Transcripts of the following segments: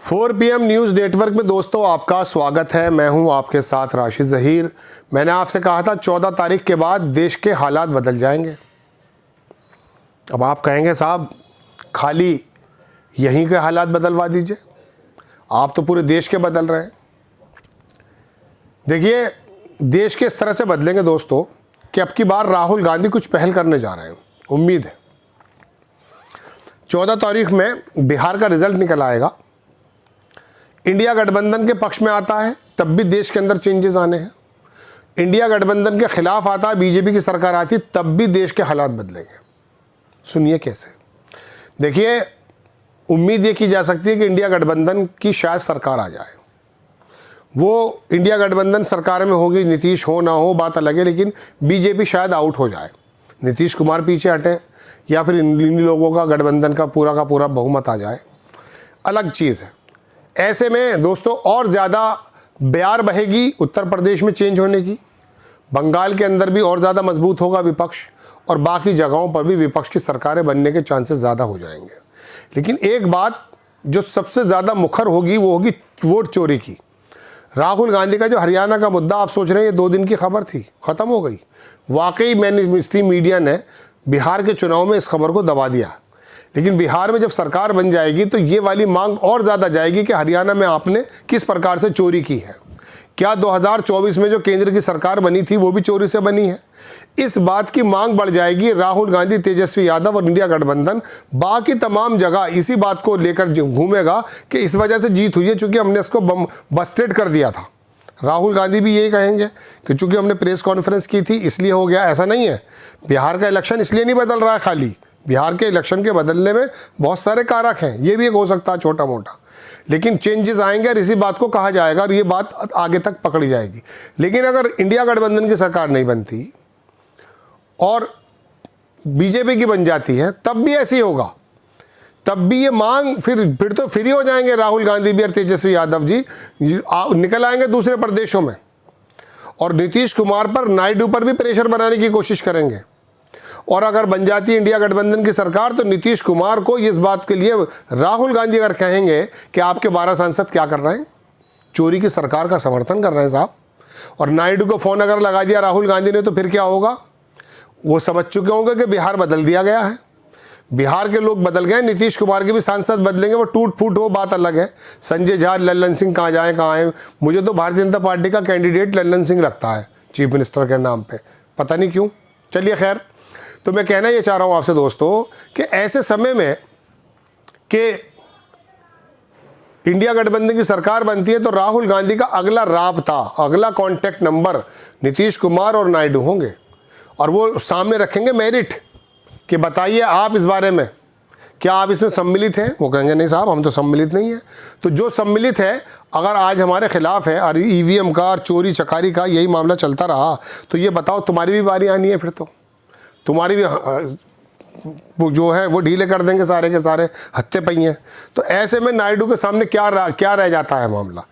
4 PM news network में दोस्तों आपका स्वागत है। मैं हूं आपके साथ राशिद ज़हीर। मैंने आपसे कहा था 14 तारीख के बाद देश के हालात बदल जाएंगे। अब आप कहेंगे साहब खाली यहीं के हालात बदलवा दीजिए, आप तो पूरे देश के बदल रहे हैं। देखिए देश के इस तरह से बदलेंगे दोस्तों कि अब की बार राहुल गांधी कुछ पहल करने जा रहे हैं। उम्मीद है 14 तारीख में बिहार का रिजल्ट निकल आएगा। इंडिया गठबंधन के पक्ष में आता है तब भी देश के अंदर चेंजेस आने हैं। इंडिया गठबंधन के खिलाफ आता है, बीजेपी की सरकार आती तब भी देश के हालात बदलेंगे। सुनिए कैसे। देखिए उम्मीद ये की जा सकती है कि इंडिया गठबंधन की शायद सरकार आ जाए। वो इंडिया गठबंधन सरकार में होगी, नीतीश हो ना हो बात अलग है, लेकिन बीजेपी शायद आउट हो जाए, नीतीश कुमार पीछे हटें या फिर इन लोगों का गठबंधन का पूरा बहुमत आ जाए, अलग चीज़ है। ऐसे में दोस्तों और ज़्यादा बयार बहेगी उत्तर प्रदेश में चेंज होने की, बंगाल के अंदर भी और ज़्यादा मजबूत होगा विपक्ष, और बाकी जगहों पर भी विपक्ष की सरकारें बनने के चांसेस ज़्यादा हो जाएंगे। लेकिन एक बात जो सबसे ज़्यादा मुखर होगी वो होगी वोट चोरी की। राहुल गांधी का जो हरियाणा का मुद्दा आप सोच रहे हैं ये 2 दिन की खबर थी, ख़त्म हो गई। वाकई मेनस्ट्रीम मीडिया ने बिहार के चुनाव में इस खबर को दबा दिया, लेकिन बिहार में जब सरकार बन जाएगी तो ये वाली मांग और ज़्यादा जाएगी कि हरियाणा में आपने किस प्रकार से चोरी की है। क्या 2024 में जो केंद्र की सरकार बनी थी वो भी चोरी से बनी है? इस बात की मांग बढ़ जाएगी। राहुल गांधी, तेजस्वी यादव और इंडिया गठबंधन बाकी तमाम जगह इसी बात को लेकर घूमेगा कि इस वजह से जीत हुई है चूँकि हमने इसको बस्टेड कर दिया था। राहुल गांधी भी यही कहेंगे कि चूँकि हमने प्रेस कॉन्फ्रेंस की थी इसलिए हो गया। ऐसा नहीं है, बिहार का इलेक्शन इसलिए नहीं बदल रहा है, खाली बिहार के इलेक्शन के बदलने में बहुत सारे कारक हैं, ये भी एक हो सकता है छोटा मोटा, लेकिन चेंजेस आएंगे और इसी बात को कहा जाएगा और ये बात आगे तक पकड़ी जाएगी। लेकिन अगर इंडिया गठबंधन की सरकार नहीं बनती और बीजेपी की बन जाती है तब भी ऐसे ही होगा, तब भी ये मांग फिर तो फ्री हो जाएंगे राहुल गांधी भी और तेजस्वी यादव जी, निकल आएंगे दूसरे प्रदेशों में और नीतीश कुमार पर, नायडू पर भी प्रेशर बनाने की कोशिश करेंगे। और अगर बन जाती है इंडिया गठबंधन की सरकार तो नीतीश कुमार को इस बात के लिए राहुल गांधी अगर कहेंगे कि आपके 12 सांसद क्या कर रहे हैं, चोरी की सरकार का समर्थन कर रहे हैं साहब, और नायडू को फ़ोन अगर लगा दिया राहुल गांधी ने तो फिर क्या होगा? वो समझ चुके होंगे कि बिहार बदल दिया गया है, बिहार के लोग बदल गए, नीतीश कुमार के भी सांसद बदलेंगे, वो टूट फूट हो बात अलग है। संजय झा, लल्लन सिंह कहाँ जाए कहाँ आए, मुझे तो भारतीय जनता पार्टी का कैंडिडेट लल्लन सिंह लगता है चीफ मिनिस्टर के नाम पर, पता नहीं क्यों। चलिए खैर, तो मैं कहना ये चाह रहा हूँ आपसे दोस्तों कि ऐसे समय में कि इंडिया गठबंधन की सरकार बनती है तो राहुल गांधी का अगला राब्ता, अगला कांटेक्ट नंबर नीतीश कुमार और नायडू होंगे और वो सामने रखेंगे मेरिट कि बताइए आप इस बारे में क्या आप इसमें सम्मिलित हैं। वो कहेंगे नहीं साहब हम तो सम्मिलित नहीं हैं। तो जो सम्मिलित है अगर आज हमारे खिलाफ है और ईवीएम का और चोरी चकारी का यही मामला चलता रहा तो ये बताओ तुम्हारी भी बारी आनी है, फिर तो तुम्हारी भी वो जो है वो ढीले कर देंगे सारे के सारे, हत्थे पहिए। तो ऐसे में नायडू के सामने क्या रह जाता है मामला,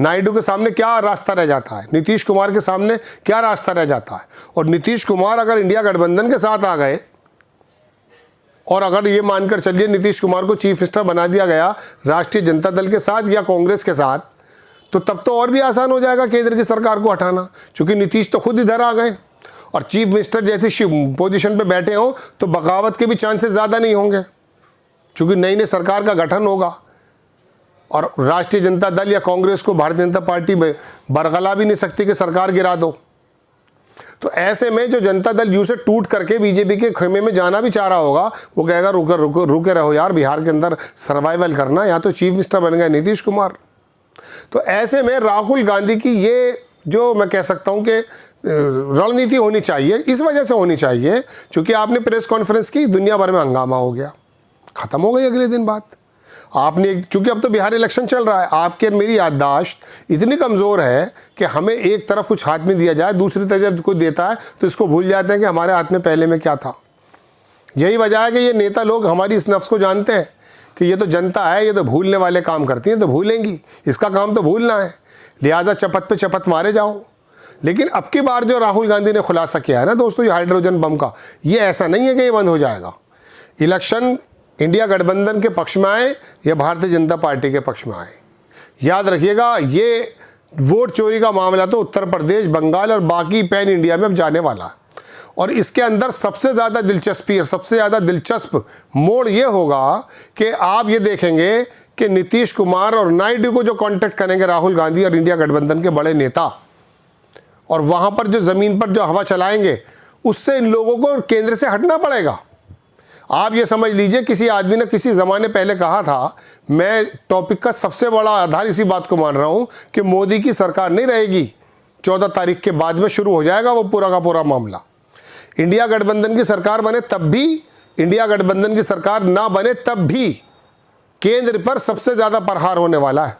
नायडू के सामने क्या रास्ता रह जाता है, नीतीश कुमार के सामने क्या रास्ता रह जाता है। और नीतीश कुमार अगर इंडिया गठबंधन के साथ आ गए और अगर ये मानकर चलिए नीतीश कुमार को चीफ मिनिस्टर बना दिया गया राष्ट्रीय जनता दल के साथ या कांग्रेस के साथ, तो तब तो और भी आसान हो जाएगा केंद्र की सरकार को हटाना, क्योंकि नीतीश तो खुद इधर आ गए और चीफ मिनिस्टर जैसी पोजीशन पे बैठे हो तो बगावत के भी चांसेस ज़्यादा नहीं होंगे, क्योंकि नई नई सरकार का गठन होगा और राष्ट्रीय जनता दल या कांग्रेस को भारतीय जनता पार्टी में बरगला भी नहीं सकती कि सरकार गिरा दो। तो ऐसे में जो जनता दल यू से टूट करके बीजेपी के खेमे में जाना भी चाह रहा होगा वो कहेगा रुके रहो यार, बिहार के अंदर सर्वाइवल करना, यहाँ तो चीफ मिनिस्टर बन गए नीतीश कुमार। तो ऐसे में राहुल गांधी की ये जो मैं कह सकता हूँ कि रणनीति होनी चाहिए, इस वजह से होनी चाहिए क्योंकि आपने प्रेस कॉन्फ्रेंस की, दुनिया भर में हंगामा हो गया, ख़त्म हो गई अगले दिन बात। आपने चूँकि अब तो बिहार इलेक्शन चल रहा है, आपके मेरी याददाश्त इतनी कमज़ोर है कि हमें एक तरफ कुछ हाथ में दिया जाए, दूसरी तरफ जब कोई देता है तो इसको भूल जाते हैं कि हमारे हाथ में पहले में क्या था। यही वजह है कि ये नेता लोग हमारी इस नफ्स को जानते हैं कि ये तो जनता है, ये तो भूलने वाले काम करती हैं, तो भूलेंगी, इसका काम तो भूलना है, लिहाजा चपत पे चपत मारे जाओ। लेकिन अब की बार जो राहुल गांधी ने खुलासा किया है ना दोस्तों, ये हाइड्रोजन बम का, ये ऐसा नहीं है कि ये बंद हो जाएगा। इलेक्शन इंडिया गठबंधन के पक्ष में आए या भारतीय जनता पार्टी के पक्ष में आए, याद रखिएगा, ये वोट चोरी का मामला तो उत्तर प्रदेश, बंगाल और बाकी पैन इंडिया में अब जाने वाला है। और इसके अंदर सबसे ज़्यादा दिलचस्पी और सबसे ज़्यादा दिलचस्प मोड़ ये होगा कि आप ये देखेंगे कि नीतीश कुमार और नायडू को जो कांटेक्ट करेंगे राहुल गांधी और इंडिया गठबंधन के बड़े नेता, और वहाँ पर जो ज़मीन पर जो हवा चलाएंगे, उससे इन लोगों को केंद्र से हटना पड़ेगा। आप ये समझ लीजिए, किसी आदमी ने किसी ज़माने पहले कहा था, मैं टॉपिक का सबसे बड़ा आधार इसी बात को मान रहा हूँ कि मोदी की सरकार नहीं रहेगी, 14 तारीख के बाद में शुरू हो जाएगा वो पूरा का पूरा मामला। इंडिया गठबंधन की सरकार बने तब भी, इंडिया गठबंधन की सरकार ना बने तब भी केंद्र पर सबसे ज़्यादा प्रहार होने वाला है।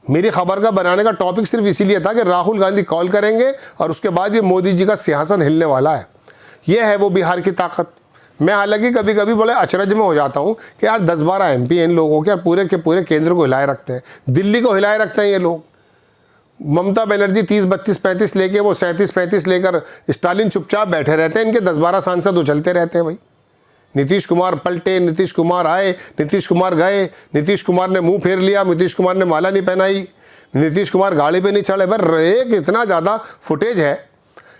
मेरी खबर का बनाने का टॉपिक सिर्फ इसीलिए था कि राहुल गांधी कॉल करेंगे और उसके बाद ये मोदी जी का सिंहासन हिलने वाला है। ये है वो बिहार की ताकत। मैं हालांकि कभी कभी बड़े अचरज में हो जाता हूँ कि यार 10-12 MP इन लोगों के पूरे के पूरे केंद्र को हिलाए रखते हैं, दिल्ली को हिलाए रखते हैं ये लोग। ममता बनर्जी 30, 32, 35 लेके, वो 37, 35 लेकर, स्टालिन चुपचाप बैठे रहते हैं, इनके 10-12 सांसद उछलते रहते हैं भाई। नीतीश कुमार पलटे, नीतीश कुमार आए, नीतीश कुमार गए, नीतीश कुमार ने मुंह फेर लिया, नीतीश कुमार ने माला नहीं पहनाई, नीतीश कुमार गाड़ी पे नहीं चढ़े। पर एक इतना ज़्यादा फुटेज है।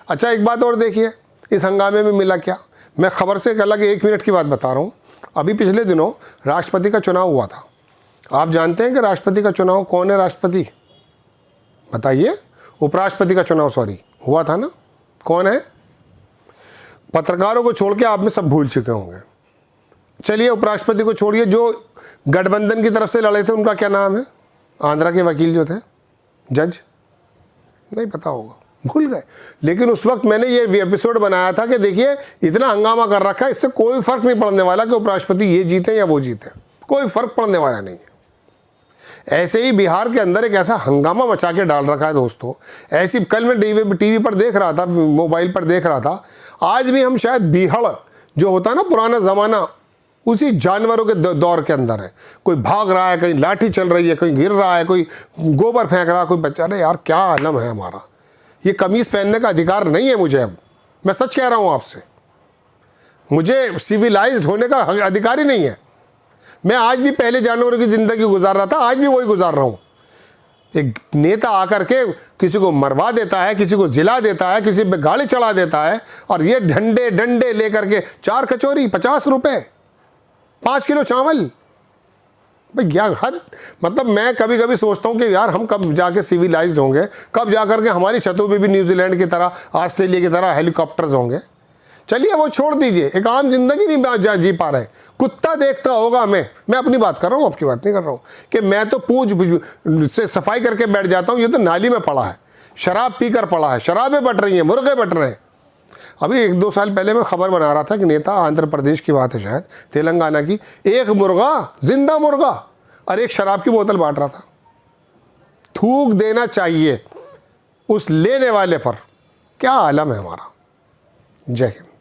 अच्छा, एक बात और देखिए, इस हंगामे में मिला क्या। मैं खबर से एक अलग 1 मिनट की बात बता रहा हूँ। अभी पिछले दिनों राष्ट्रपति का चुनाव हुआ था। आप जानते हैं कि राष्ट्रपति का चुनाव कौन है? राष्ट्रपति बताइए। उपराष्ट्रपति का चुनाव सॉरी हुआ था ना, कौन है? पत्रकारों को छोड़ के आप में सब भूल चुके होंगे। चलिए, उपराष्ट्रपति को छोड़िए, जो गठबंधन की तरफ से लड़े थे उनका क्या नाम है? आंध्रा के वकील जो थे, जज, नहीं पता होगा, भूल गए। लेकिन उस वक्त मैंने ये एपिसोड बनाया था कि देखिए, इतना हंगामा कर रखा है, इससे कोई फर्क नहीं पड़ने वाला कि उपराष्ट्रपति ये जीते या वो जीते, कोई फर्क पड़ने वाला नहीं है। ऐसे ही बिहार के अंदर एक ऐसा हंगामा मचा के डाल रखा है दोस्तों। ऐसी कल मैं टीवी पर देख रहा था, मोबाइल पर देख रहा था, आज भी हम शायद बीहड़ जो होता है ना पुराना ज़माना, उसी जानवरों के दौर के अंदर है। कोई भाग रहा है, कहीं लाठी चल रही है, कहीं गिर रहा है, कोई गोबर फेंक रहा है, कोई बच्चा। अरे यार, क्या आलम है हमारा। ये कमीज़ पहनने का अधिकार नहीं है मुझे। अब मैं सच कह रहा हूँ आपसे, मुझे सिविलाइज्ड होने का अधिकार ही नहीं है। मैं आज भी पहले जानवरों की ज़िंदगी गुजार रहा था, आज भी वही गुजार रहा हूँ। एक नेता आकर के किसी को मरवा देता है, किसी को जिला देता है, किसी पे गाड़ी चढ़ा देता है, और ये डंडे डंडे लेकर के 4 कचौरी 50 रुपए, 5 किलो चावल। भाई क्या हद। मतलब मैं कभी कभी सोचता हूँ कि यार हम कब जाके सिविलाइज्ड होंगे, कब जाकर के हमारी छतों पे भी न्यूजीलैंड की तरह, ऑस्ट्रेलिया की तरह हेलीकॉप्टर्स होंगे। चलिए वो छोड़ दीजिए, एक आम जिंदगी नहीं जी पा रहे। कुत्ता देखता होगा हमें, मैं अपनी बात कर रहा हूँ, आपकी बात नहीं कर रहा हूँ कि मैं तो पूंछ से सफाई करके बैठ जाता हूँ। ये तो नाली में पड़ा है, शराब पीकर पड़ा है, शराबें बट रही हैं, मुर्गे बट रहे हैं। अभी 1-2 साल पहले मैं खबर बना रहा था कि नेता, आंध्र प्रदेश की बात है शायद, तेलंगाना की, एक मुर्गा, जिंदा मुर्गा और एक शराब की बोतल बांट रहा था। थूक देना चाहिए उस लेने वाले पर। क्या आलम है हमारा। जय हिंद।